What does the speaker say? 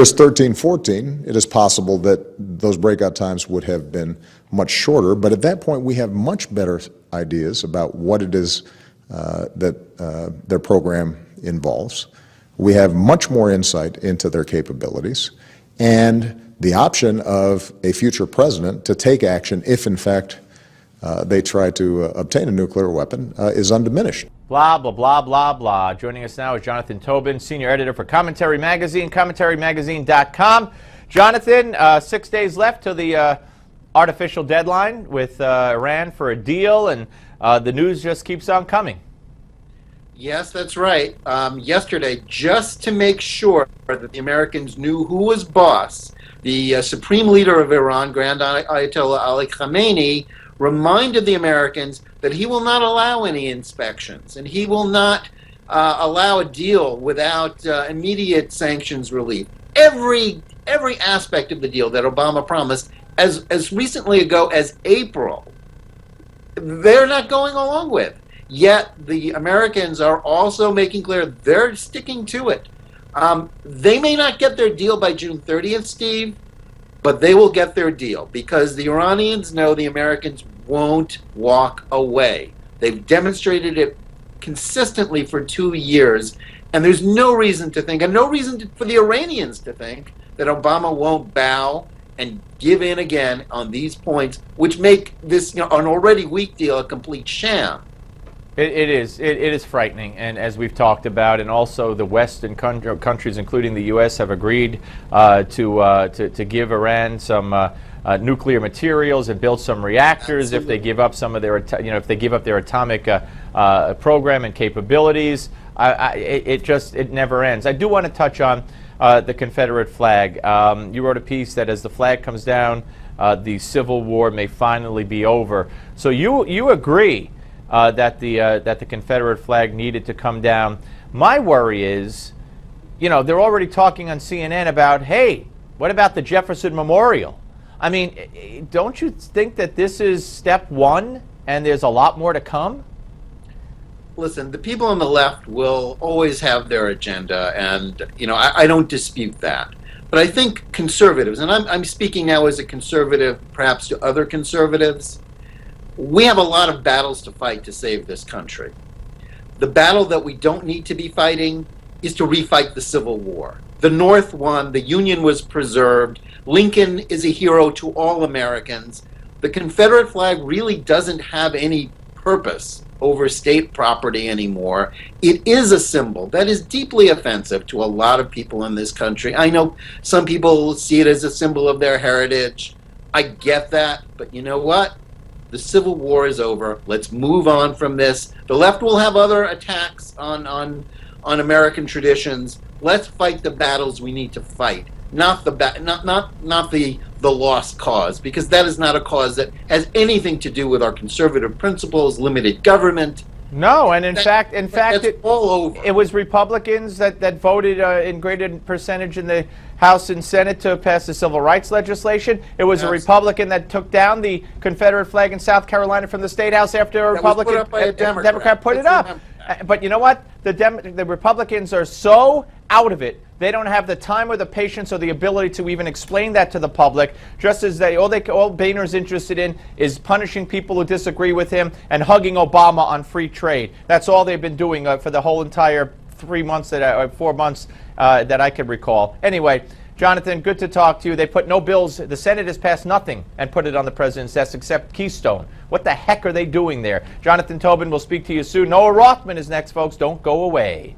years 13, 14, it is possible that those breakout times would have been much shorter, but at that point we have much better ideas about what it is that their program involves. We have much more insight into their capabilities and the option of a future president to take action if, in fact, they try to obtain a nuclear weapon is undiminished. Blah, blah, blah, blah, blah. Joining us now is Jonathan Tobin, senior editor for Commentary Magazine, commentarymagazine.com. Jonathan, 6 days left to the artificial deadline with Iran for a deal, and the news just keeps on coming. Yes, that's right. Yesterday, just to make sure that the Americans knew who was boss, the supreme leader of Iran, Grand Ayatollah Ali Khamenei, reminded the Americans that he will not allow any inspections and he will not allow a deal without immediate sanctions relief. Every aspect of the deal that Obama promised as recently ago as April, they're not going along with. Yet the Americans are also making clear they're sticking to it. They may not get their deal by June 30th, Steve, but they will get their deal because the Iranians know the Americans won't walk away. They've demonstrated it consistently for 2 years, and there's no reason to think, and no reason for the Iranians to think, that Obama won't bow and give in again on these points, which make this, an already weak deal a complete sham. It is frightening, and as we've talked about, and also the Western countries, including the U.S., have agreed to give Iran some nuclear materials and build some reactors. Absolutely. If they give up some of their, if they give up their atomic program and capabilities. It never ends. I do want to touch on the Confederate flag. You wrote a piece that as the flag comes down, the Civil War may finally be over. So you agree that the Confederate flag needed to come down. My worry is, they're already talking on CNN about, hey, what about the Jefferson Memorial? I mean, don't you think that this is step one and there's a lot more to come? Listen, the people on the left will always have their agenda, and I don't dispute that. But I think conservatives, and I'm speaking now as a conservative, perhaps to other conservatives, we have a lot of battles to fight to save this country. The battle that we don't need to be fighting is to refight the Civil War. The North won, the Union was preserved, Lincoln is a hero to all Americans. The Confederate flag really doesn't have any purpose over state property anymore. It is a symbol that is deeply offensive to a lot of people in this country. I know some people see it as a symbol of their heritage. I get that, but you know what? The Civil War is over. Let's move on from this. The left will have other attacks on American traditions. Let's fight the battles we need to fight, not the lost cause, because that is not a cause that has anything to do with our conservative principles, limited government. No, and in fact, all over. It was Republicans that voted in greater percentage in the House and Senate to pass the civil rights legislation. It was a Republican that took down the Confederate flag in South Carolina from the State House after a Republican Democrat put it up. But you know what? The Republicans are so out of it. They don't have the time or the patience or the ability to even explain that to the public, just as all Boehner's interested in is punishing people who disagree with him and hugging Obama on free trade. That's all they've been doing for the whole entire 4 months that I can recall. Anyway, Jonathan, good to talk to you. They put no bills. The Senate has passed nothing and put it on the president's desk except Keystone. What the heck are they doing there? Jonathan Tobin will speak to you soon. Noah Rothman is next, folks. Don't go away.